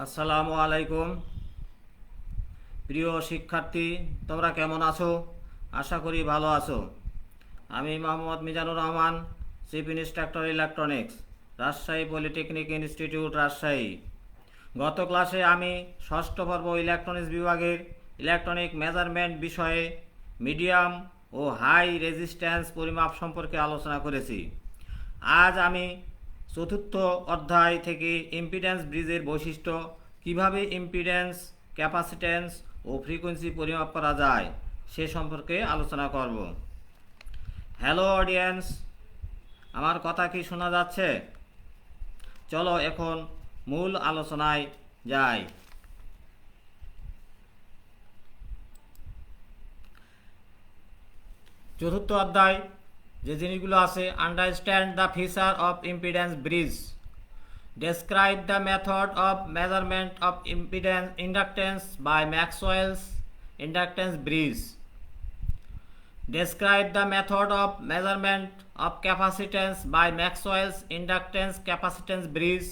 আসসালামু আলাইকুম প্রিয় শিক্ষার্থী, তোমরা কেমন আছো? আশা করি ভালো আছো। আমি Mohammad Mizanur Rahman, chief instructor electronics, Rajshahi polytechnic institute, Rajshahi. গত ক্লাসে আমি ষষ্ঠ পর্ব ইলেকট্রনিক্স বিভাগের ইলেকট্রনিক মেজারমেন্ট বিষয়ে মিডিয়াম ও হাই রেজিস্ট্যান্স পরিমাপ সম্পর্কে আলোচনা করেছি। আজ আমি চতুর্থ অধ্যায় থেকে ইম্পিডেন্স ব্রিজের বৈশিষ্ট্য, কিভাবে ইম্পিডেন্স, ক্যাপাসিট্যান্স ও ফ্রিকোয়েন্সি পরিমাপ করা যায় সে সম্পর্কে আলোচনা করব। হ্যালো অডিয়েন্স, আমার কথা কি শোনা যাচ্ছে? চলো এখন মূল আলোচনায় যাই। চতুর্থ অধ্যায় যে জিনিসগুলো আছে, understand the feature of impedance bridge, describe the method of measurement of impedance inductance by Maxwell's inductance bridge, describe the method of measurement of capacitance by Maxwell's inductance capacitance bridge,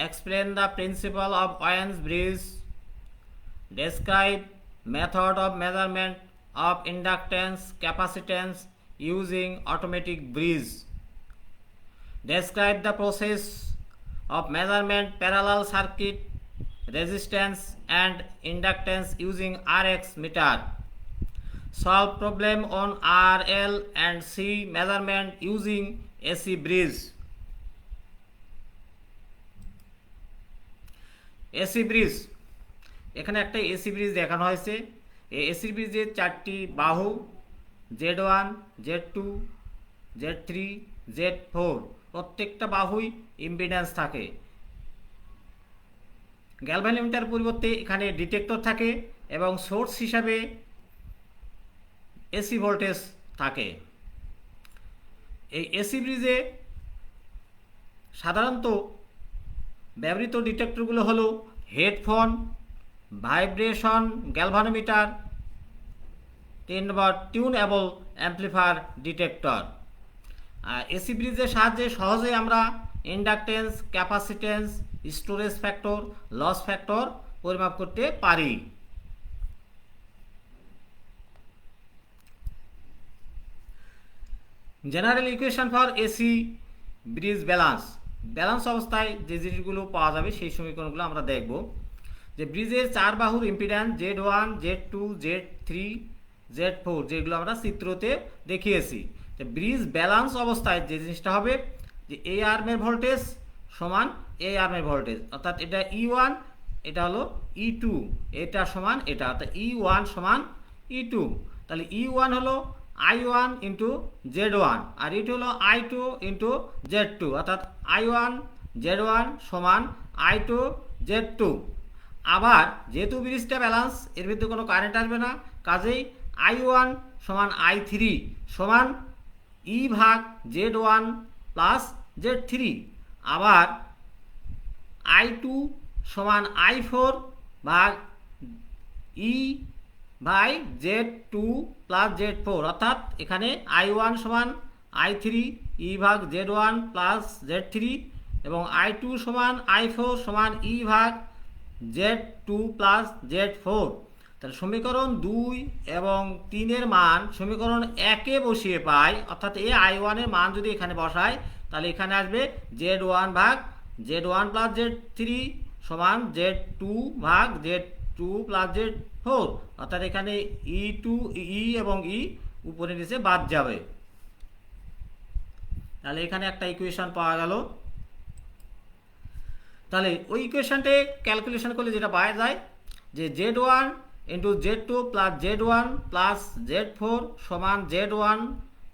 explain the principle of Wien's bridge, describe method of measurement of inductance capacitance using automatic bridge, describe the process of measurement parallel circuit resistance and inductance using RX meter, solve problem on RL and C measurement using AC bridge. AC bridge, এখানে একটা AC bridge দেখানো হয়েছে। এই AC ব্রিজের চারটি বাহু Z1, Z2, Z3, Z4, প্রত্যেকটা বাহুই impedance থাকে। গ্যালভানোমিটার পরিবর্তে এখানে ডিটেক্টর থাকে এবং সোর্স হিসাবে এসি ভোল্টেজ থাকে। এই এসি ব্রিজে সাধারণত ব্যবহৃত ডিটেক্টরগুলো হলো হেডফোন, ভাইব্রেশন গ্যালভানোমিটার, 3 নম্বর টিউনেবল অ্যাম্পলিফায়ার ডিটেক্টর। এসি ব্রিজের সাহায্যে সহজে আমরা inductance, capacitance, storage factor, loss factor পরিমাপ করতে পারি। General equation for AC bridge balance, balance অবস্থায় যে জিনিসগুলো পাওয়া যাবে সেই সমীকরণগুলো আমরা দেখব। যে ব্রিজের চার বাহুর impedance Z1, Z2, Z3, Z4 যেগুলো আমরা চিত্রতে দেখিয়েছি। যে ব্রিজ ব্যালান্স অবস্থায় যে জিনিসটা হবে, যে এই আর্মের ভোল্টেজ সমান এই আর্মের ভোল্টেজ, অর্থাৎ এটা E1, এটা হলো E2, এটা সমান এটা, অর্থাৎ E1 সমান E2। তাহলে E1 হলো I1 ইন্টু Z1 আর এটি হলো I2 ইন্টু Z2, অর্থাৎ I1 Z1 সমান I2 Z2। আবার যেহেতু ব্রিজটা ব্যালান্স, এর ভিতরে কোনো কারেন্ট আসবে না, কাজেই I1 সমান I3 সমান E ভাগ Z1 প্লাস Z3। আবার I2 সমান I4 ভাগ E by Z2 plus Z4, অর্থাৎ এখানে I1 সমান I3 E ভাগ Z1 প্লাস Z3 এবং I2 সমান I4 সমান E ভাগ Z2 প্লাস Z4। তাহলে সমীকরণ 2 এবং 3 মান সমীকরণ 1-এ বসিয়ে পাই, অর্থাৎ এই I1 এর মান যদি এখানে বসাই তাহলে এখানে আসবে Z1 ভাগ Z1 প্লাস Z3 সমান Z2 ভাগ Z2 প্লাস Z4, অর্থাৎ এখানে E2 E এবং E উপরে নিচে বাদ যাবে। তাহলে এখানে একটা ইকুয়েশন পাওয়া গেল। তাহলে ওই ইকুয়েশনটা ক্যালকুলেশন করলে যেটা পাওয়া যায় যে Z1 into Z2 plus Z1 plus Z4 সমান Z1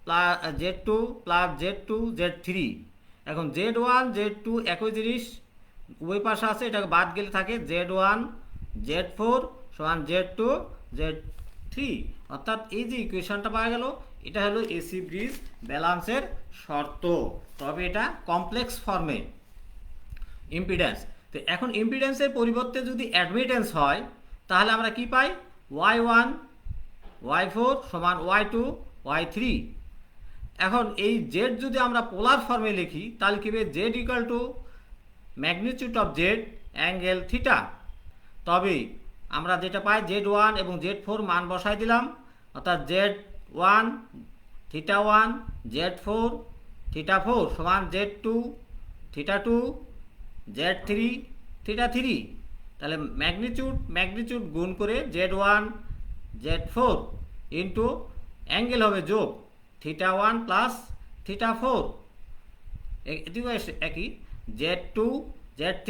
plus Z2 plus Z2 Z3। এখন Z1 Z2 একই জিনিস, উভয় পাশে আছে, এটাকে বাদ গেলে থাকে Z1 Z4 সমান Z2 Z3, অর্থাৎ এই যে ইকুয়েশনটা পাওয়া গেল এটা হলো এসি ব্রিজ ব্যালান্সের শর্ত, তবে এটা কমপ্লেক্স ফর্মে ইম্পিডেন্স। তো এখন ইম্পিডেন্সের পরিবর্তে যদি অ্যাডমিটেন্স হয় তাহলে আমরা কি পাই? Y1 Y4 সমান Y2 Y3। এখন এই জেড যদি আমরা পোলার ফর্মে লিখি তাহলে কি হবে? Z equal to magnitude of Z angle theta. তবে আমরা যেটা পাই Z1 এবং Z4 মান বসাই দিলাম, অর্থাৎ Z1 θ1 Z4 θ4 সমান Z2 θ2 Z3 θ3। তাহলে ম্যাগনিটিউড গুণ করে Z1 Z4 ইন্টু অ্যাঙ্গেল হবে যোগ θ1 প্লাস θ4, এটিও একই Z2 Z3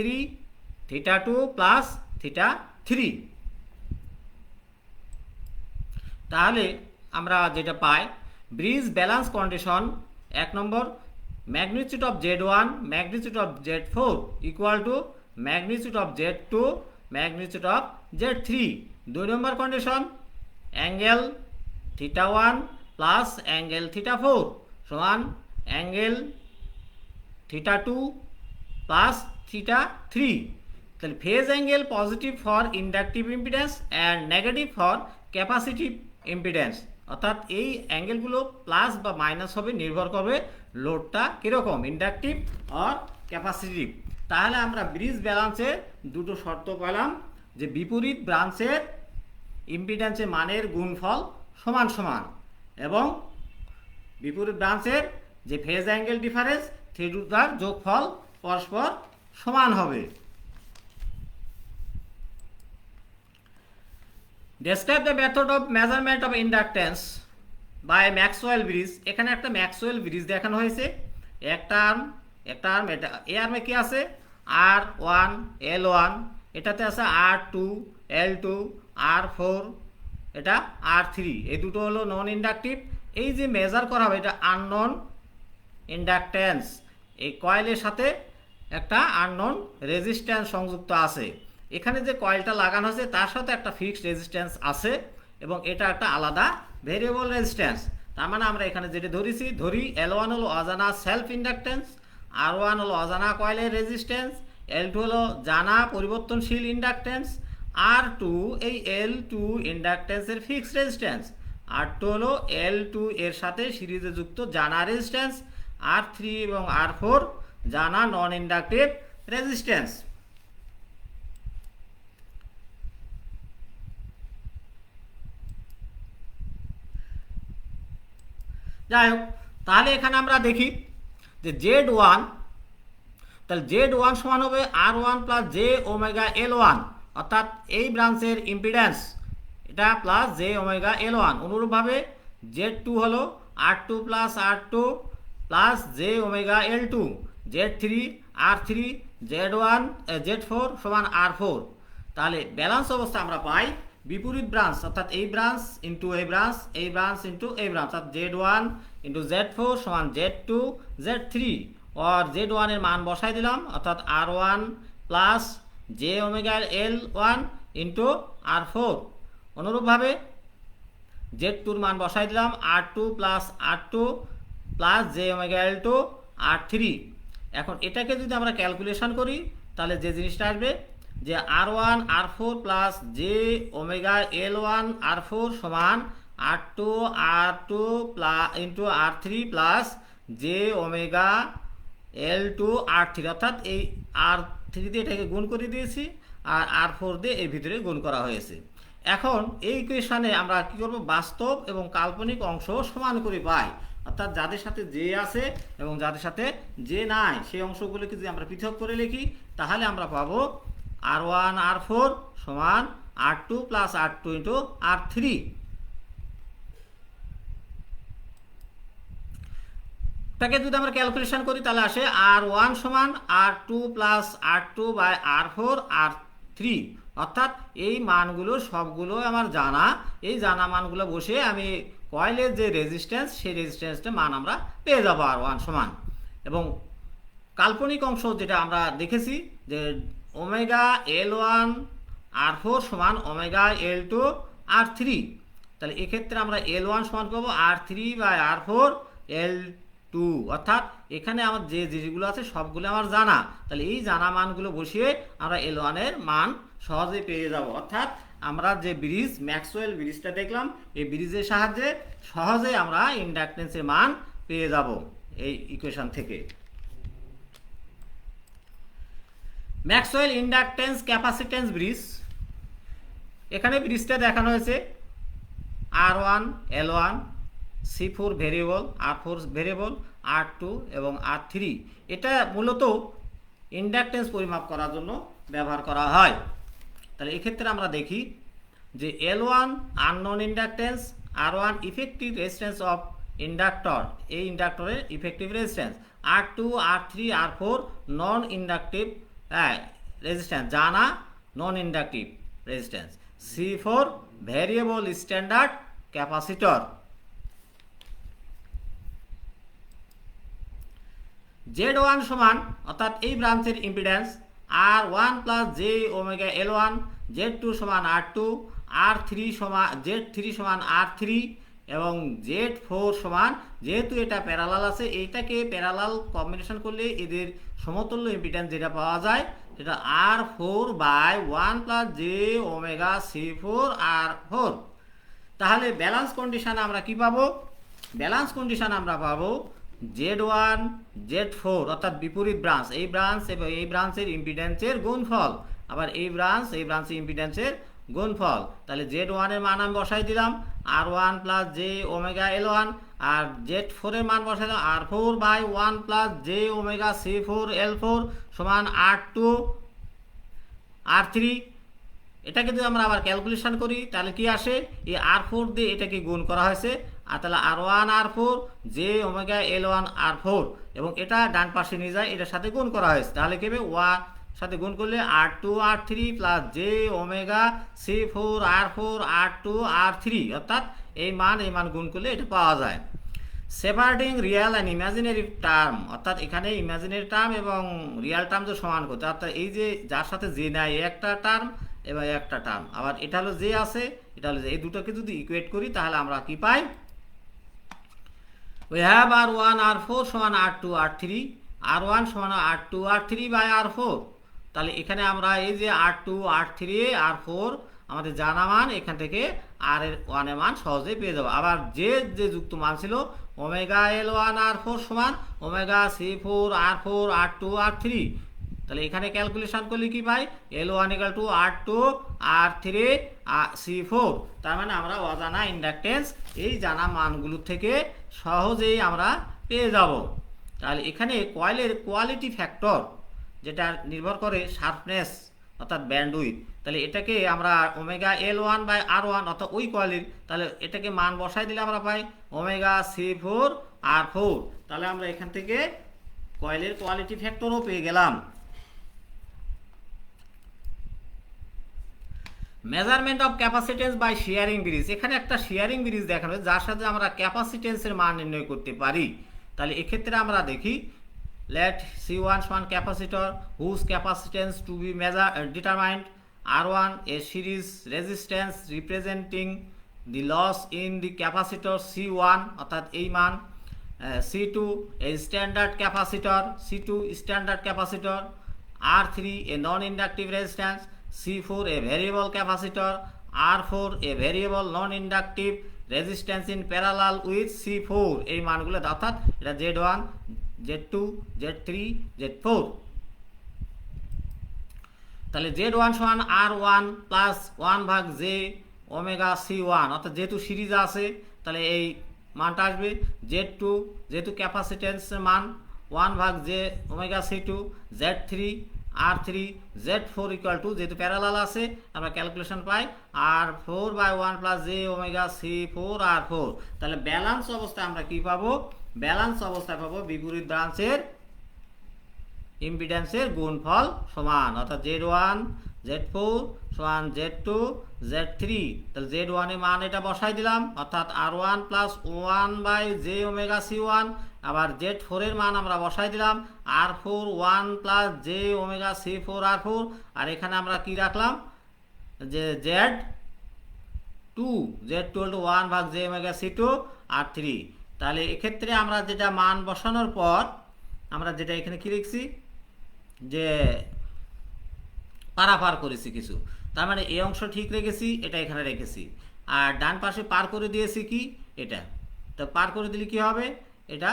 θ2 প্লাস θ3। তাহলে আমরা যেটা পাই bridge balance condition 1 number magnitude of Z1 magnitude of Z4 equal to magnitude of Z2 magnitude of Z3। 2 number condition angle θ1 plus angle θ4 সমান angle θ2 plus θ3। তাহলে phase angle positive for inductive impedance and negative for capacitive impedance, অর্থাৎ এই অ্যাঙ্গেলগুলো plus বা minus হবে নির্ভর করবে লোডটা কীরকম, inductive আর capacitive. তাহলে আমরা ব্রিজ ব্যালেন্সের দুটো শর্ত পেলাম যে বিপরীত ব্রাঞ্চের ইম্পিডেন্সের মানের গুণফল সমান সমান এবং বিপরীত ব্রাঞ্চের যে ফেজ অ্যাঙ্গেল ডিফারেন্স সেই দুটার যোগফল পরস্পর সমান হবে। Describe the method of measurement of inductance by Maxwell bridge. এখানে একটা ম্যাক্সওয়েল ব্রিজ দেখানো হয়েছে, এক টার্ম এটা এ আর্মে কি আছে R1 L1, এটাতে আছে R2 L2 R4 এটা R3, এই দুটো হলো নন ইন্ডাকটিভ। এই যে মেজার করা হবে এটা আননোন ইন্ডাকটেন্স, এই কয়েলের সাথে একটা আননোন রেজিস্ট্যান্স সংযুক্ত আছে। এখানে যে কয়েলটা লাগানো আছে তার সাথে একটা ফিক্সড রেজিস্ট্যান্স আছে এবং এটা একটা আলাদা ভেরিয়েবল রেজিস্ট্যান্স। তার মানে আমরা এখানে যেটা ধরি L1 হলো অজানা সেলফ ইন্ডাকটেন্স, R1 হলো অজানা কয়েলের রেজিস্ট্যান্স, L2 হলো জানা পরিবর্তনশীল ইন্ডাকটেন্স, R2 এই L2 ইন্ডাকটেন্সের ফিক্সড রেজিস্ট্যান্স, R2 হলো L2 এর সাথে সিরিজে যুক্ত জানা রেজিস্ট্যান্স, R3 এবং R4 জানা নন ইন্ডাকটিভ রেজিস্ট্যান্স। যাই হোক, তাহলে এখানে আমরা দেখি যে Z1, তাহলে Z1 সমান হবে R1 plus J omega L1, অর্থাৎ এই ব্রাঞ্চের ইম্পিডেন্স এটা প্লাস জে ওমেগা L1। অনুরূপভাবে Z2 হলো R2 plus R2 plus J omega L2, Z3 R3 Z4 সমান R4। তাহলে ব্যালেন্স অবস্থা আমরা পাই বিপরীত ব্রাঞ্চ অর্থাৎ এই ব্রাঞ্চ ইন্টু এই ব্রাঞ্চ, এই ব্রাঞ্চ ইন্টু এই ব্রাঞ্চ, অর্থাৎ Z1 ইন্টু Z4 সমান Z2 Z3, और Z1 এর মান বসাই দিলাম অর্থাৎ R1 plus J omega L1 into R4। অনুরূপভাবে Z2 এর মান বসাই দিলাম R2 plus R2 plus J omega L2 R3। এখন এটাকে যদি আমরা ক্যালকুলেশন করি তাহলে যে জিনিসটা আসবে যে R1 R4 plus J omega L1 R4 সমান R2 plus into R3 plus J omega L2 R3, অর্থাৎ এই R3 দিয়ে এটাকে গুণ করে দিয়েছি আর R4 দিয়ে এর ভিতরে গুণ করা হয়েছে। এখন এই ইকুয়েশনে আমরা কি করব, বাস্তব এবং কাল্পনিক অংশ সমান করে পাই, অর্থাৎ যাদের সাথে জে আছে এবং যাদের সাথে জে নাই সেই অংশগুলোকে যদি আমরা পৃথক করে লিখি তাহলে আমরা পাবো R1 R4 সমান R2 plus R2 into R3। তাকে যদি আমরা ক্যালকুলেশন করি তাহলে আসে R1 সমান R2 plus R2 by R4 R3, অর্থাৎ এই মানগুলো সবগুলো আমার জানা, এই জানা মানগুলো বসে আমি কয়েলের যে রেজিস্ট্যান্স সেই রেজিস্ট্যান্সটা মান আমরা পেয়ে যাবো R1 সমান। এবং কাল্পনিক অংশ যেটা আমরা দেখেছি যে ওমেগা L1 R4 সমান ওমেগা L2 R3, তাহলে এক্ষেত্রে আমরা L1 সমান করবো R3 বাই R4 L2, অর্থাৎ এখানে আমার যে জিনিসগুলো আছে সবগুলো আমার জানা, তাহলে এই জানা মানগুলো বসিয়ে আমরা L1 এর মান সহজে পেয়ে যাব। অর্থাৎ আমরা যে ব্রিজ ম্যাক্সওয়েল ব্রিজটা দেখলাম এই ব্রিজের সাহায্যে সহজে আমরা ইন্ডাকটেন্সের মান পেয়ে যাব এই ইকুয়েশন থেকে। ম্যাক্সওয়েল ইন্ডাকটেন্স ক্যাপাসিটেন্স ব্রিজ, এখানে ব্রিজটা দেখানো হয়েছে R1 L1 C4 variable, R4 variable, R2 এবং R3। এটা মূলত ইন্ডাকটেন্স পরিমাপ করার জন্য ব্যবহার করা হয়। তাহলে এক্ষেত্রে আমরা দেখি যে L1 unknown inductance, R1 effective resistance of inductor, এই ইন্ডাক্টরের effective resistance, R2 R3 R4 non inductive resistance, জানা non inductive resistance, C4 variable standard capacitor. Z1 সমান অর্থাৎ এই ব্রাঞ্চের impedance R1 plus J omega L1, Z2 সমান R2, R3 সমান Z3 সমান R3 এবং Z4 সমান, যেহেতু এটা প্যারালাল আছে এইটাকে প্যারালাল কম্বিনেশন করলে এদের সমতুল্য ইম্পিডেন্স যেটা পাওয়া যায় সেটা R4 by 1 plus J omega C4 R4। তাহলে ব্যালেন্স কন্ডিশন আমরা কি পাবো? ব্যালেন্স কন্ডিশন আমরা পাবো Z1 Z4 অর্থাৎ বিপরীত ব্রাঞ্চ, এই ব্রাঞ্চ এবং এই ব্রাঞ্চের ইম্পিডেন্সের গুণফল, আবার এই ব্রাঞ্চের ইম্পিডেন্সের গুণফল। তাহলে Z1 এর মান আমি বসাই দিলাম R1 plus J omega L1, আর Z4 এর মান বসাই দিলাম R4 by 1 plus J omega C4 L4 সমান R2 R3। এটাকে যদি আমরা আবার ক্যালকুলেশন করি তাহলে কি আসে, এই R4 দিয়ে এটাকে গুণ করা হয়েছে, আর তাহলে R1 R4 J omega L1 R4, এবং এটা ডান পাশে নিয়ে যায় এটার সাথে গুণ করা হয়েছে, তাহলে কি হবে ওয়ান সাথে গুণ করলে R2 R3 plus J omega C4 R4 R2 R3, অর্থাৎ এই মান গুণ করলে এটা পাওয়া যায়। Separating real and imaginary term, অর্থাৎ এখানে ইমাজিনারি টার্ম এবং রিয়েল টার্ম যে সমান করতে, অর্থাৎ এই যে যার সাথে যে নাই একটা টার্ম এবং একটা টার্ম, আবার এটা হলো যে আছে এটা হলো যে, এই দুটোকে যদি ইকুয়েট করি তাহলে আমরা কি পাই, we have R1 R4 সমান R2 R3, R1 সমান R2 R3 বাই R4। তাহলে এখানে আমরা এই যে R2 R3 R4 আমাদের জানা মান, এখান থেকে R এর 1 এর মান সহজেই পেয়ে যাবো। আবার যে যুক্ত মান ছিল ওমেগা L1 R4 সমান omega C4 R4 R2 R3, তাহলে এখানে ক্যালকুলেশন করলে কি পাই, L1 equal to R2 R3 C4। তার মানে আমরা অজানা ইন্ডাকটেন্স এই জানা মানগুলোর থেকে সহজেই আমরা পেয়ে যাব। তাহলে এখানে কয়েলের কোয়ালিটি ফ্যাক্টর যেটা নির্ভর করে শার্পনেস অর্থাৎ ব্যান্ডউইথ, তাহলে এটাকে আমরা ওমেগা L1 বাই R1 অর্থাৎ ওই কয়েলের, তাহলে এটাকে মান বসাই দিলে আমরা পাই ওমেগা C4 R4। তাহলে আমরা এখান থেকে কয়েলের কোয়ালিটি ফ্যাক্টরও পেয়ে গেলাম। Measurement of capacitance by Schering bridge, এখানে একটা শেয়ারিং ব্রিজ দেখানো হয় যার সাথে আমরা ক্যাপাসিটেন্সের মান নির্ণয় করতে পারি। তাহলে এক্ষেত্রে আমরা দেখি লেট C1 সমান capacitor whose capacitance to be determined, R1 a series resistance representing the loss in the capacitor C1 অর্থাৎ এই মান, C2 a standard capacitor, C2 standard capacitor, R3 a non inductive resistance, C4 a variable capacitor, R4 a variable non-inductive resistance in parallel with C4। এই মানগুলো অর্থাৎ এটা Z1 Z2 Z3 Z4। তাহলে Z1 সমান R1 plus 1 ভাগ J omega C1, অর্থাৎ যেহেতু series আছে তাহলে এই মানটা আসবে। Z2 যেহেতু ক্যাপাসিটেন্সের মান 1 ভাগ J omega C2, Z3 R3 Z4 equal to, যেহেতু প্যারালাল আছে আমরা ক্যালকুলেশন পাই R4 by 1 plus J omega C4 R4। তাহলে ব্যালেন্স অবস্থায় আমরা কি পাবো, ব্যালেন্স অবস্থায় পাবো বিপরীত ব্রাঞ্চের ইম্পিডেন্সের গুণফল সমান, অর্থাৎ Z1 Z4 সমান Z2 Z3। তাহলে Z1 এর মান এটা বসাই দিলাম, অর্থাৎ R1 plus 1 by J omega C1, আবার Z4 এর মান আমরা বসাই দিলাম R4 1 plus J omega C4 R4, আর এখানে আমরা কি রাখলাম যে Z2 1 ভাগ জে ওমেগা C2 R3। তাহলে এক্ষেত্রে আমরা যেটা মান বসানোর পর আমরা যেটা এখানে কি লিখছি যে পারাপার করেছি কিছু, তার মানে এই অংশ ঠিক রেখেছি, এটা এখানে রেখেছি, আর ডান পাশে পার করে দিয়েছি কি এটা, তো পার করে দিলে কি হবে, এটা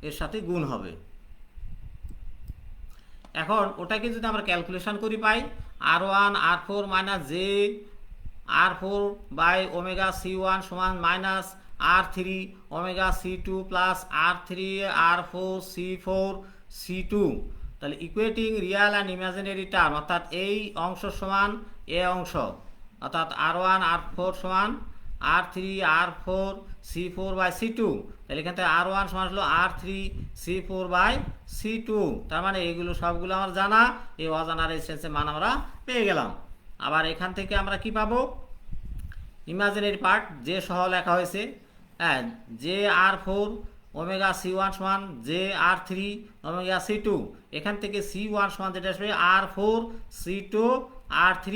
এর সাথে গুণ হবে। এখন ওটাকে যদি আমরা ক্যালকুলেশন করি পাই R1 R4 minus J R4 by omega C1 সমান minus R3 omega C2 plus R3 R4 C4 C2, তাহলে equating Real and imaginary term অর্থাৎ এই অংশ সমান এ অংশ অর্থাৎ R1 R4 সমান R3 R4 C4 by C2, তাহলে এখান থেকে R1 সমান হলো R3 C4 বাই C2, তার মানে এইগুলো সবগুলো আমার জানা, এই অজানা রেজিস্ট্যান্সের মান আমরা পেয়ে গেলাম। আবার এখান থেকে আমরা কি পাবো, ইমাজিনারি পার্ট যে সহ লেখা হয়েছে, হ্যাঁ, জে R4 ওমেগা C1 সমান জে R3 ওমেগা C2, এখান থেকে C1 সমান যেটা আসবে R4 C2 R3,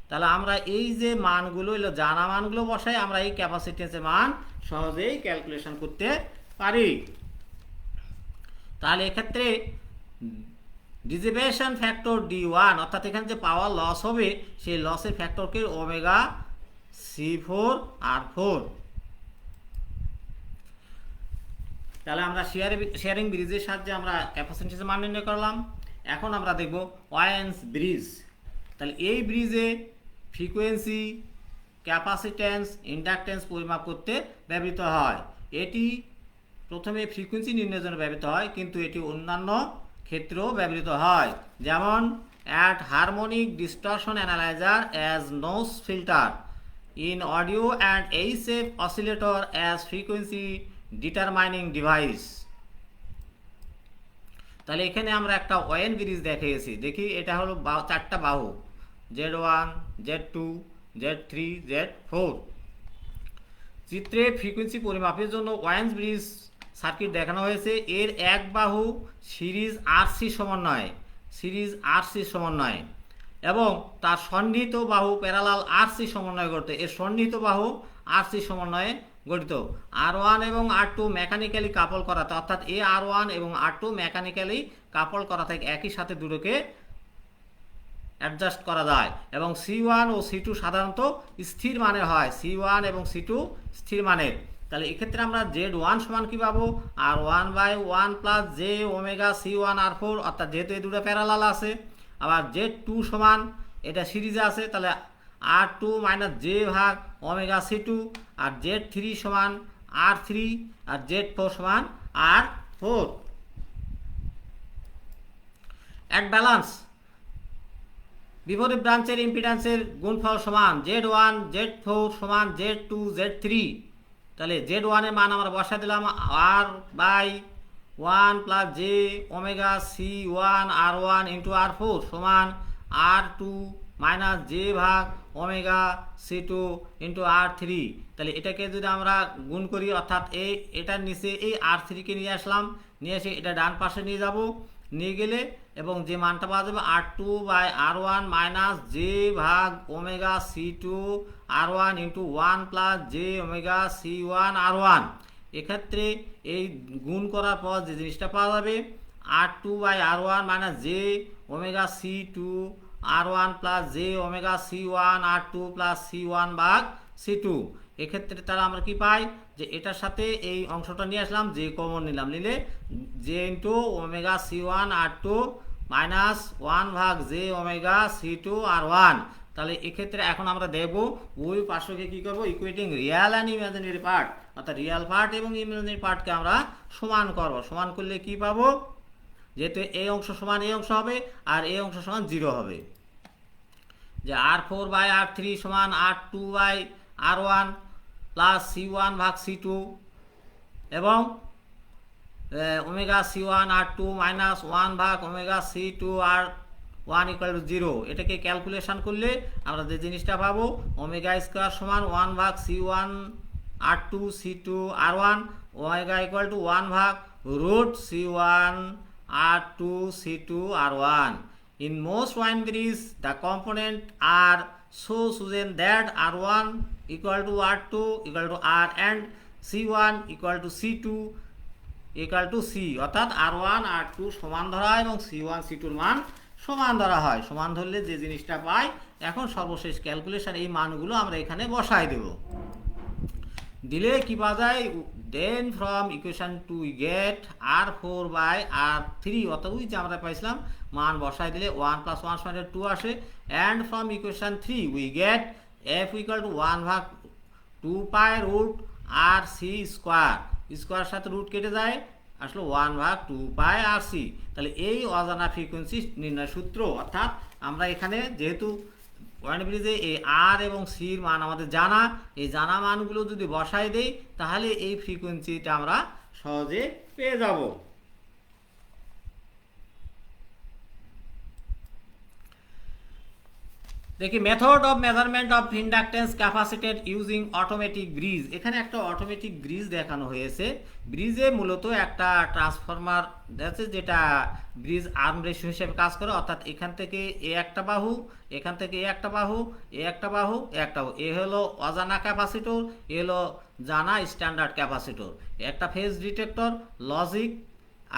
তাহলে আমরা এই যে মানগুলো এলো জানা মানগুলো বসাই আমরা এই ক্যাপাসিটেন্সের মান সহজেই ক্যালকুলেশন করতে পারি। তাহলে এক্ষেত্রে ডিসিপেশন ফ্যাক্টর D1 অর্থাৎ এখানে যে পাওয়ার লস হবে সেই লসের ফ্যাক্টরকে ওমেগা C4 R4। তাহলে আমরা শেয়ারিং ব্রিজের সাহায্যে আমরা ক্যাপাসিটেন্সের মান নির্ণয় করলাম। এখন আমরা দেখব ওয়ায়েন্স ব্রিজ। তাহলে এই ব্রিজে ফ্রিকোয়েন্সি, ক্যাপাসিট্যান্স, ইন্ডাকট্যান্স পরিমাপ করতে ব্যবহৃত হয়। এটি প্রথমে ফ্রিকোয়েন্সি নির্ণয়ের জন্য ব্যবহৃত হয়, কিন্তু এটি অন্যান্য ক্ষেত্রেও ব্যবহৃত হয়, যেমন at harmonic distortion analyser as notch filter, in audio and HF oscillator as frequency determining device. তাহলে এখানে আমরা একটা ওয়েন ব্রিজ দেখিয়েছি, দেখি এটা হলো চারটা বাহু Z1 Z2 Z3 Z4। চিত্রে ফ্রিকোয়েন্সি পরিমাপের জন্য ওয়েন্স ব্রিজ সার্কিট দেখানো হয়েছে। এর এক বাহু সিরিজ RC সমন্বয় এবং তার সন্নিহিত বাহু প্যারালাল RC সমন্বয় করতে, এর সন্নিহিত বাহু RC সমন্বয়ে গঠিত। R1 এবং R2 মেকানিক্যালি কাপল করা, অর্থাৎ এ R1 এবং R2 মেকানিক্যালি কাপল করা থাকে, একই সাথে দুটোকে অ্যাডজাস্ট করা যায়, এবং C1 ও C2 সাধারণত স্থির মানের হয়, C1 এবং C2 স্থির মানের। তাহলে এক্ষেত্রে আমরা Z1 সমান কি পাবো, R1 by 1 plus J omega C1 R4, অর্থাৎ যেহেতু এই দুটো প্যারালাল আছে। আবার Z2 সমান এটা সিরিজে আছে, তাহলে R2 মাইনাস জে ভাগ ওমেগা C2, আর Z3 সমান R3, আর Z4 সমান R4। এক ব্যালান্স বিপরীত ব্রাঞ্চের ইম্পিডেন্সের গুণফল সমান Z1 Z4 সমান Z2 Z3। তাহলে Z1 এর মান আমরা বসা দিলাম R by 1 plus J omega C1 R1 into R4 সমান R2 মাইনাস জে ভাগ ওমেগা C2 ইন্টু R3। তাহলে এটাকে যদি আমরা গুণ করি, অর্থাৎ এটার নিচে এই R3কে নিয়ে আসলাম, নিয়ে এসে এটা ডান পাশে নিয়ে যাব, নিয়ে গেলে এবং যে মানটা পাওয়া যাবে R2 by R1 minus J ভাগ omega C2 R1 into 1 plus J omega C1 R1। এক্ষেত্রে এই গুণ করার পর যে জিনিসটা পাওয়া যাবে R2 by R1 minus J omega C2 R1 plus J omega C1 R2 plus C1 ভাগ C2। এক্ষেত্রে তারা আমরা কি পাই, যে এটার সাথে এই অংশটা নিয়ে আসলাম, যে কমন নিলাম, নিলে J into omega C1 R2 minus 1 ভাগ জে ওমেগা C2 R1। তাহলে এক্ষেত্রে এখন আমরা দেখব ওই পার্শ্বকে কি করব, equating Real and imaginary part, অর্থাৎ রিয়াল পার্ট এবং ইমাজিনারি পার্টকে আমরা সমান করব। সমান করলে কি পাবো, যেহেতু এই অংশ সমান এই অংশ হবে আর এই অংশ সমান 0 হবে, যে R4 বাই R3 সমান R2 by R1 plus C1 ভাগ C2 এবং ওমেগা C1 R2 মাইনাস 1 ভাগ omega C2 R1 equal to 0। এটাকে ক্যালকুলেশন করলে আমরা যে জিনিসটা পাবো, ওমেগা স্কোয়ার সমান 1 ভাগ C1 R2 C2 R1, omega equal to 1 ভাগ root C1 R2 C2 R1। In most wine breeds, the components are so chosen that R1 equal to R2 equal to R and C1 equal to C2 equal to C, অর্থাৎ R1 R2 সমান ধরা হয় এবং C1 C2 মান সমান ধরা হয়। সমান ধরলে যে জিনিসটা পাই, এখন সর্বশেষ ক্যালকুলেশন এই মানগুলো আমরা এখানে বসাই দেব। দিলে কি পাওয়া যায়, then from equation 2 we get R4/R3, অর্থাৎ ওই যে আমরা পাইছিলাম মান বসাই দিলে 1 + 1 সমান 2 আসে। And from equation 3 we get F = 1/2π√RC square, স্কোয়ারের সাথে রুট কেটে যায়, আসলে 1/2πRC। তাহলে এই অজানা ফ্রিকোয়েন্সি নির্ণয় সূত্র, অর্থাৎ আমরা এখানে যেহেতু পয়েন্ট ব্রিজে এই আর এবং সির মান আমাদের জানা, এই জানা মানগুলো যদি বসাই দেই তাহলে এই ফ্রিকোয়েন্সিটা আমরা সহজে পেয়ে যাব। দেখি method of measurement of inductance capacitance using automatic bridge. এখানে একটা অটোমেটিক ব্রিজ দেখানো হয়েছে। ব্রিজে মূলত একটা ট্রান্সফরমার আছে যেটা ব্রিজ আর্ম রেশিও হিসেবে কাজ করে, অর্থাৎ এখান থেকে এ একটা বাহু, এখান থেকে এ একটা বাহু, এ একটা বাহু, এ একটা বাহু, এ হলো অজানা ক্যাপাসিটর, এ হলো জানা স্ট্যান্ডার্ড ক্যাপাসিটর, একটা ফেজ ডিটেক্টর, লজিক,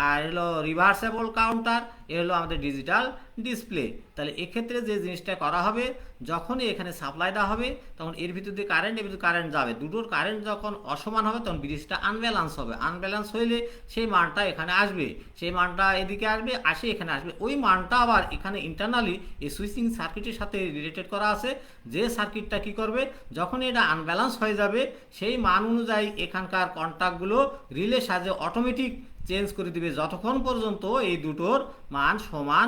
আর হলো রিভার্সেবল কাউন্টার, এ হলো আমাদের ডিজিটাল ডিসপ্লে। তাহলে এক্ষেত্রে যে জিনিসটা করা হবে, যখনই এখানে সাপ্লাই দেওয়া হবে তখন এর ভিতর দিয়ে কারেন্ট, এর ভিতরে কারেন্ট যাবে, দুটোর কারেন্ট যখন অসমান হবে তখন ব্রিজটা আনব্যালেন্স হবে। আনব্যালেন্স হইলে সেই মানটা এখানে আসবে, সেই মানটা এদিকে আসবে, আসে এখানে আসবে, ওই মানটা আবার এখানে ইন্টারনালি এই সুইচিং সার্কিটের সাথে রিলেটেড করা আছে। যে সার্কিটটা কি করবে, যখন এটা আনব্যালেন্স হয়ে যাবে সেই মান অনুযায়ী এখানকার কন্ট্যাক্টগুলো রিলের সাহায্যে অটোমেটিক চেঞ্জ করে দিবে যতক্ষণ পর্যন্ত এই দুটোর মান সমান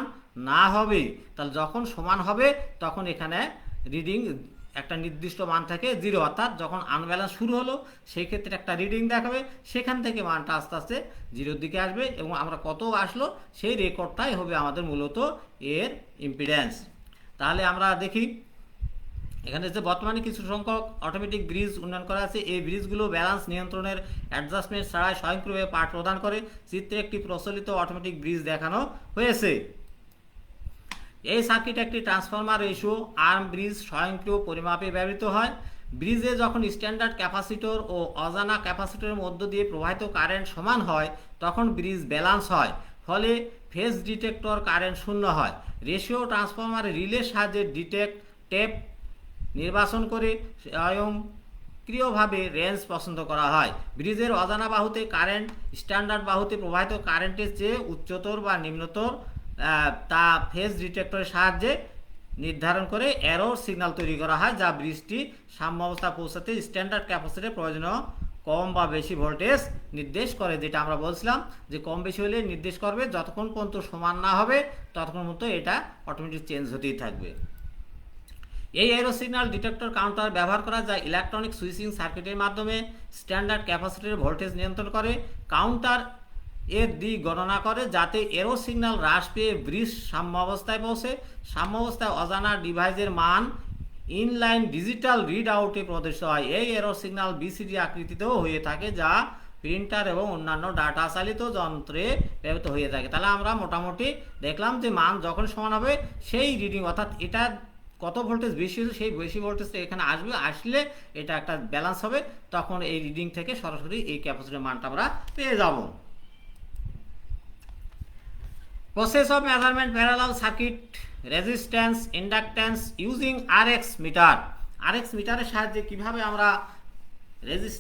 না হবে। তাহলে যখন সমান হবে তখন এখানে রিডিং একটা নির্দিষ্ট মান থেকে 0, অর্থাৎ যখন আনব্যালেন্স শুরু হলো সেই ক্ষেত্রে একটা রিডিং দেখাবে, সেখান থেকে মানটা আস্তে আস্তে 0-র দিকে আসবে এবং আমরা কত আসলো সেই রেকর্ডটাই হবে আমাদের মূলত এর ইম্পিডেন্স। তাহলে আমরা দেখি এখানে যে বর্তমানে কিছু সংখ্যক অটোমেটিক ব্রিজ উন্নয়ন করা আছে। এই ব্রিজগুলো ব্যালেন্স নিয়ন্ত্রণের অ্যাডজাস্টমেন্ট ছাড়াই স্বয়ংক্রিয়ভাবে পাঠ প্রদান করে। চিত্রে একটি প্রচলিত অটোমেটিক ব্রিজ দেখানো হয়েছে। এই সার্কিট একটি ট্রান্সফরমার রেশিও আর্ম ব্রিজ স্বয়ংক্রিয় পরিমাপে ব্যবহৃত হয়। ব্রিজে যখন স্ট্যান্ডার্ড ক্যাপাসিটর ও অজানা ক্যাপাসিটরের মধ্য দিয়ে প্রবাহিত কারেন্ট সমান হয় তখন ব্রিজ ব্যালেন্স হয়, ফলে ফেজ ডিটেক্টর কারেন্ট শূন্য হয়। রেশিও ট্রান্সফরমার রিলের সাহায্যে ডিটেক্ট টেপ নির্বাচন করে স্বয়ংক্রিয়ভাবে রেঞ্জ পছন্দ করা হয়। ব্রিজের অজানা বাহুতে কারেন্ট স্ট্যান্ডার্ড বাহুতে প্রবাহিত কারেন্টের চেয়ে উচ্চতর বা নিম্নতর তা ফেজ ডিটেক্টরের সাহায্যে নির্ধারণ করে এরর সিগন্যাল তৈরি করা হয়, যা ব্রিজটি সাম্যাবস্থা পৌঁছাতে স্ট্যান্ডার্ড ক্যাপাসিটরের প্রয়োজনীয় কম বা বেশি ভোল্টেজ নির্দেশ করে। যেটা আমরা বলছিলাম যে কম বেশি হলে নির্দেশ করবে, যতক্ষণ পর্যন্ত সমান না হবে ততক্ষণ মতো এটা অটোমেটিক চেঞ্জ হতেই থাকবে। এই এরো সিগন্যাল ডিটেক্টর কাউন্টার ব্যবহার করা যায় ইলেকট্রনিক সুইচিং সার্কিটের মাধ্যমে স্ট্যান্ডার্ড ক্যাপাসিটরের ভোল্টেজ নিয়ন্ত্রণ করে। কাউন্টার এর দিক গণনা করে যাতে এরো সিগন্যাল হ্রাস পেয়ে ব্রিজ সাম্যাবস্থায় পৌঁছে। সাম্যাবস্থায় অজানা ডিভাইসের মান ইনলাইন ডিজিটাল রিড আউটে প্রদর্শিত হয়। এই এরো সিগন্যাল বিসিডি আকৃতিতেও হয়ে থাকে, যা প্রিন্টার এবং অন্যান্য ডাটা চালিত যন্ত্রে ব্যবহৃত হয়ে থাকে। তাহলে আমরা মোটামুটি দেখলাম যে মান যখন সমান হবে সেই রিডিং, অর্থাৎ এটা কত ভোল্টেজ বেশি হলে সেই বেশি ভোল্টেজটা এখানে আসবে, আসলে এটা একটা ব্যালেন্স হবে, তখন এই রিডিং থেকে সরাসরি এই ক্যাপাসিটরের মানটা আমরা পেয়ে যাব। Process of measurement parallel circuit resistance inductance using RX meter. RX মিটারের সাহায্যে কিভাবে আমরা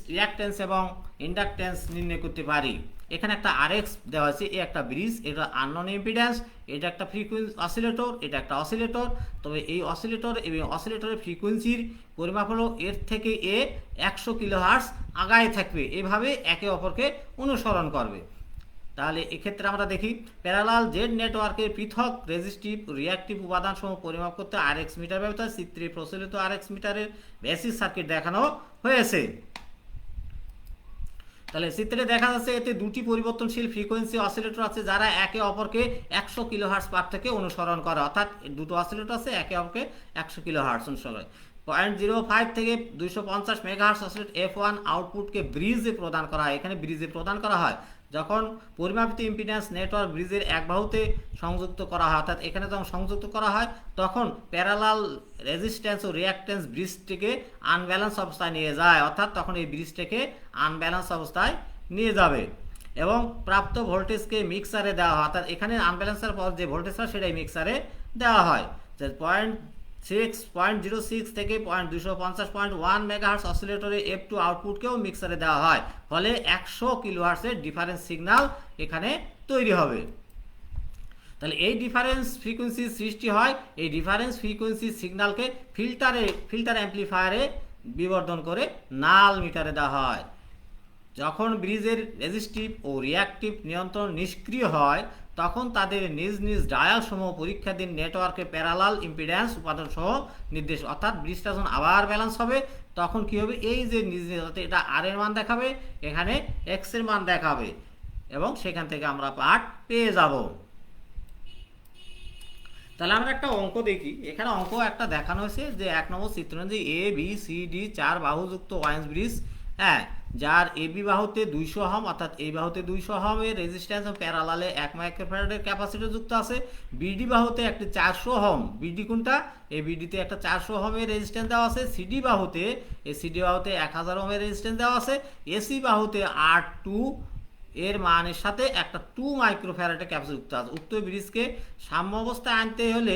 রিঅ্যাকট্যান্স এবং ইন্ডাকট্যান্স নির্ণয় করতে পারি। এখানে একটা আরএক্স দেওয়া আছে, এই একটা ব্রিজ, এটা আননোন ইম্পিডেন্স, এটা একটা ফ্রিকোয়েন্সি অসিলেটর, এটা একটা অসিলেটর। তবে এই অসিলেটর এবং অসিলেটরের ফ্রিকোয়েন্সির পরিমাপ হলো এর থেকে এ 100 কিলোহার্টজ আগায় থাকবে, এভাবে একে অপরকে অনুসরণ করবে। তাহলে এক্ষেত্রে আমরা দেখি প্যারালাল জেড নেটওয়ার্কের পৃথক রেজিস্টিভ রিঅ্যাক্টিভ উপাদান সমূহ পরিমাপ করতে আরএক্স মিটার ব্যবহৃত হয়। চিত্রে প্রচলিত আরএক্স মিটারের বেসিক সার্কিট দেখানো হয়েছে। তাহলে চিত্রে দেখা যাচ্ছে এতে দুটি পরিবর্তনশীল ফ্রিকোয়েন্সি অসিলেটর আছে, যারা একে অপরকে 100 কিলোহার্টজ পার থেকে অনুসরণ করে, অর্থাৎ দুটো অসিলেটর আছে একে অপরকে 100 কিলোহার্টজ অনুসরণ করে। 0.05 থেকে 250 মেগাহার্টজ অসিলেটর F1 আউটপুটকে ব্রিজে প্রদান করা হয়। এখানে ব্রিজে প্রদান করা হয় যখন পরিমাপিত ইম্পিডেন্স নেটওয়ার্ক ব্রিজের এক বাহুতে সংযুক্ত করা হয়, অর্থাৎ এখানে যখন সংযুক্ত করা হয় তখন প্যারালাল রেজিস্ট্যান্স ও রিঅ্যাকট্যান্স ব্রিজটিকে আনব্যালেন্স অবস্থায় নিয়ে যায়, অর্থাৎ তখন এই ব্রিজটিকে আনব্যালেন্স অবস্থায় নিয়ে যাবে এবং প্রাপ্ত ভোল্টেজকে মিক্সারে দেওয়া হয়, অর্থাৎ এখানে আনব্যালেন্সের পর যে ভোল্টেজ হয় সেটাই মিক্সারে দেওয়া হয়। 6.06 থেকে 250.1 মেগাহার্টজ অসিলেটরে F2 আউটপুটকেও মিক্সারে দেওয়া হয়, ফলে 100 কিলোহার্টজের ডিফারেন্স সিগন্যাল এখানে তৈরি হবে। তাহলে এই ডিফারেন্স ফ্রিকোয়েন্সি সৃষ্টি হয়, এই ডিফারেন্স ফ্রিকোয়েন্সি সিগন্যালকে ফিল্টার অ্যাম্প্লিফায়ারে বিবর্ধন করে নাল মিটারে দেওয়া হয়। যখন ব্রিজের রেজিস্টিভ ও রিঅ্যাক্টিভ নিয়ন্ত্রণ নিষ্ক্রিয় হয়, তখন তাদের নিজ নিজ ডায়ালসমূহ পরীক্ষাধীন নেটওয়ার্কে প্যারালাল ইম্পিডেন্স উপাদান সহ নির্দেশ, অর্থাৎ ব্রিজটা যখন আবার ব্যালেন্স হবে তখন কি হবে, এই যে নিজ নিজ এটা আর এর মান দেখাবে, এখানে এক্স এর মান দেখাবে, এবং সেখান থেকে আমরা পার্ট পেয়ে যাব। তাহলে আমরা একটা অঙ্ক দেখি। এখানে অঙ্ক একটা দেখানো হয়েছে যে 1 নম্বর চিত্র যে এ বি সি ডি 4 বাহুযুক্ত ওয়াইন্স ব্রিজ, হ্যাঁ, যার এবি বাহুতে 200 ওহম অর্থাৎ এই বাহুতে 200 ওহমের রেজিস্ট্যান্স প্যারালালে 1 মাইক্রোফ্যারাডের ক্যাপাসিটর যুক্ত আছে। বিডি বাহুতে একটি 400 ওহম, বিডি কোনটা, এই বিডিতে একটা 400 ওহমের রেজিস্ট্যান্স দেওয়া আছে। সিডি বাহুতে, এই সিডি বাহুতে 1000 ওহমের রেজিস্ট্যান্স দেওয়া আছে। এসি বাহুতে R2 এর মানের সাথে একটা 2 মাইক্রোফ্যারাডের ক্যাপাসিটর যুক্ত আছে। উক্ত ব্রিজকে সাম্য অবস্থায় আনতে হলে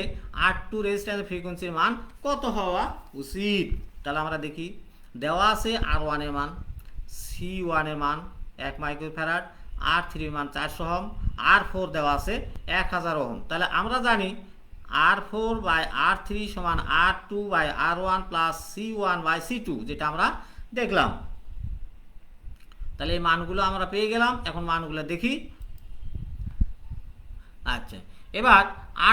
R2 রেজিস্ট্যান্স ফ্রিকোয়েন্সির মান কত হওয়া উচিত? তাহলে আমরা দেখি, দেওয়া আছে R1 এর মান, C1 এর মান 1 মাইক্রোফ্যারাড, R3 এর মান 400 ওহম, R4 দেওয়া আছে 1000 ওহম। তাহলে আমরা জানি R4 বাই R3 সমান R2 by R1 plus C1 by C2, যেটা আমরা দেখলাম। তাহলে এই মানগুলো আমরা পেয়ে গেলাম। এখন মানগুলো দেখি। আচ্ছা, এবার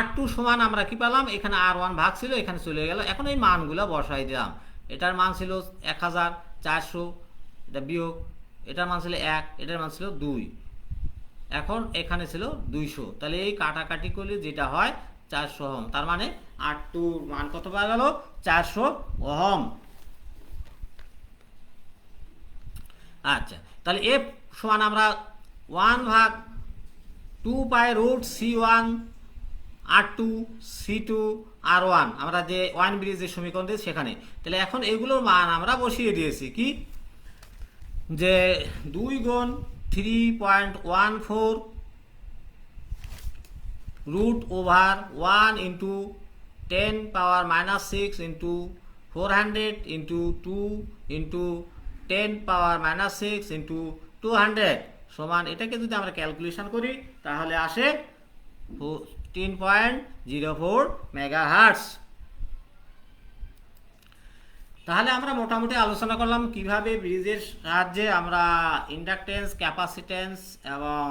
R2 সমান আমরা কি পেলাম, এখানে R1 ভাগ ছিল, এখানে চলে গেল। এখন এই মানগুলো বসাই দিলাম। এটার মান ছিল 1400, এটা বিয়োগ, এটার মান ছিল 1, এটার মান ছিল 2, এখন এখানে ছিল 200। তাহলে এই কাটাকাটি করলে যেটা হয় 400 ওহম। তার মানে R2 মান কত পাওয়া গেল, 400 ওহম। আচ্ছা, তাহলে এফ সমান আমরা 1/2 পাই root C1 R2 C2 R1, আমরা যে ওয়াইন ব্রিজের সমীকরণ দিয়েছি সেখানে। তাহলে এখন এগুলোর মান আমরা বসিয়ে দিয়েছি কি, যে 2 গুণ 3.14 root over 1 into 10 power minus 6 into 400 into 2 into 10 power minus 6 into 200 সমান, এটাকে যদি আমরা ক্যালকুলেশন করি তাহলে আসে 14.04 মেগাহার্টজ। তাহলে আমরা মোটামুটি আলোচনা করলাম কিভাবে ব্রিজের সাহায্যে আমরা ইন্ডাকটেন্স, ক্যাপাসিটেন্স এবং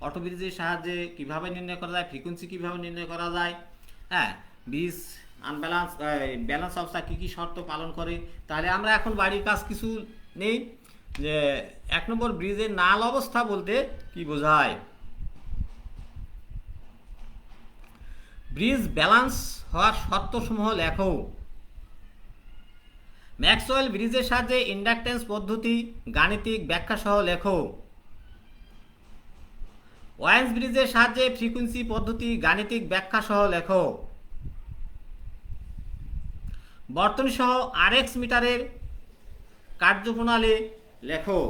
অটো ব্রিজের সাহায্যে কিভাবে নির্ণয় করা যায়, ফ্রিকোয়েন্সি কিভাবে নির্ণয় করা যায়, হ্যাঁ, ব্রিজ আনব্যালেন্স ব্যালেন্স অবস্থা কী কী শর্ত পালন করে। তাহলে আমরা এখন বাড়ির কাজ কিছু নেই, যে 1 নম্বর ব্রিজের নাল অবস্থা বলতে কি বোঝায়। ব্রিজ ব্যালেন্স হওয়ার শর্তসমূহ লেখো। ম্যাক্সওয়েল ব্রিজের সাহায্যে ইন্ডাকটেন্স পদ্ধতি গাণিতিক ব্যাখ্যা সহ লেখো। ওয়াইন্স ব্রিজের সাহায্যে ফ্রিকোয়েন্সি পদ্ধতি গাণিতিক ব্যাখ্যা সহ লেখো। বর্তনী সহ আরএক্স মিটারের কার্যপ্রণালী লেখো।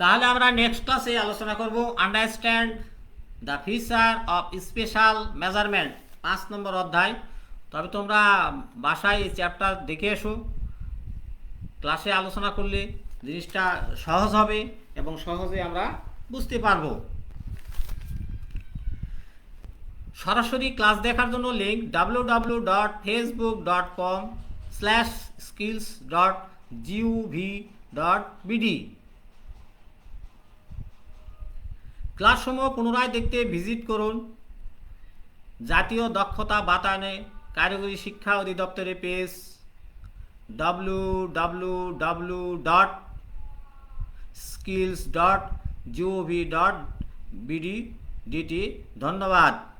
তাহলে আমরা নেক্সট ক্লাসে আলোচনা করব understand the feature of special measurement, 5 নম্বর অধ্যায়। তবে তোমরা বাসায় এই চ্যাপ্টার দেখে এসো, ক্লাসে আলোচনা করলে জিনিসটা সহজ হবে এবং সহজে আমরা বুঝতে পারবো। সরাসরি ক্লাস দেখার জন্য লিঙ্ক www.facebook.com/skills.gov.bd। ক্লাসসমূহ পুনরায় দেখতে ভিজিট করুন জাতীয় দক্ষতা বাতায়নে কারিগরি শিক্ষা অধিদপ্তরের পেজ www.skills.gov.bd। ধন্যবাদ।